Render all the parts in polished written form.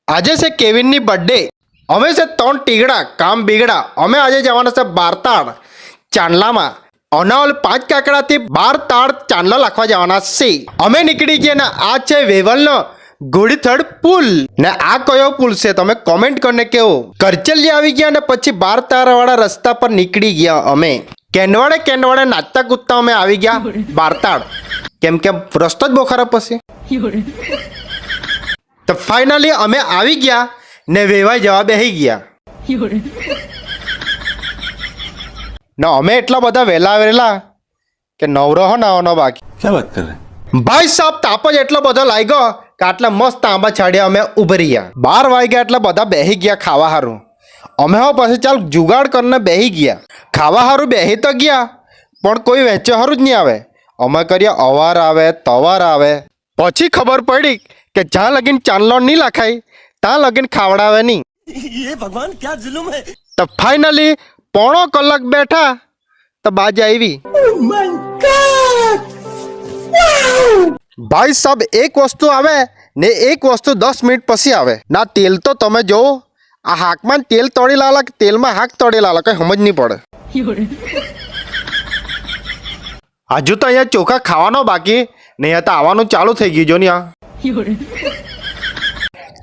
આજે છે કેવિનની બર્થડે. અમે છે 3 ટીગડા કામ બીગડા. અમે આજે જવાના છે બારતાળ ચાંદલામાં. અનાવલ 5 કાકડાથી બારતાળ ચાંદલા લાખવા જવાના છે. અમે નીકળી ગયા ને આ છે વેવલનો ઘોડીથડ પુલ ને આ કયો પુલ છે તમે કોમેન્ટ કરીને કહો. કરચલી આવી ગયા ને પછી બારતાળવાળા રસ્તા પર નીકળી ગયા અમે. કેનવાડે નાચતા કૂદતા અમે આવી ગયા બારતાળ, કેમ કે રસ્તો જ બહુ ખરાબ પછી. તો ફાઇનલી અમે આવી ગયા ને વેવાઈ જવા બેસી ગયા ને અમે એટલા બધા વહેલા કે નવરો હો નાવાનો બાકી. क्या बात कर रहे हैं? ભાઈ સાહેબ તાપ જ એટલો બધો લાગ્યો કે આટલા મસ્ત આંબા છાડ્યા અમે ઉભરી ગયા. 12 વાગ્યા એટલે બધા બેસી ગયા ખાવા હારું. અમે હો પછી ચાલ જુગાડ કરીને બેસી ગયા ખાવા હારું. બેસી તો ગયા પણ કોઈ વેચે હારું જ નહીં આવે. અમે કરીએ અવાર આવે તવાર આવે. પછી ખબર પડી કે જ્યાં લગીન ચાંદલો નહીં લખાય ત્યાં લગીન ખાવડાવે નહીં. ये भगवान क्या जुल्म है? તો ફાઇનલી પોણો કલાક બેઠા તો બાજ આવી. ભાઈ સાહેબ એક વસ્તુ આવે ને એક વસ્તુ 10 મિનિટ પછી આવે. ના તેલ તો તમે જોવો, આ હાકમાં તેલ તળી લાલા કે તેલમાં હાક તળી લાલા કઈ સમજ નહીં પડે. હજુ તો અહીંયા ચોખા ખાવાનો બાકી ને અહીંયા તો આવવાનું ચાલુ થઈ ગયું. જો ને આ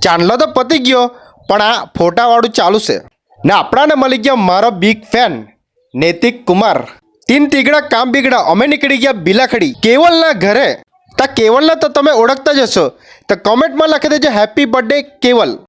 ચાંદલો તો પતી ગયો પણ આ ફોટાવાળું ચાલુ છે. ને આપણાને મળી ગયા મારો બિગ ફેન નૈતિક કુમાર. 3 ટીગડા કામ બીગડા અમે નીકળી ગયા બિલાખડી કેવલના ઘરે. તા કેવલને તો તમે ઓળખતા જ હશો, તો કોમેન્ટમાં લખી દેજો હેપી બર્થડે કેવલ.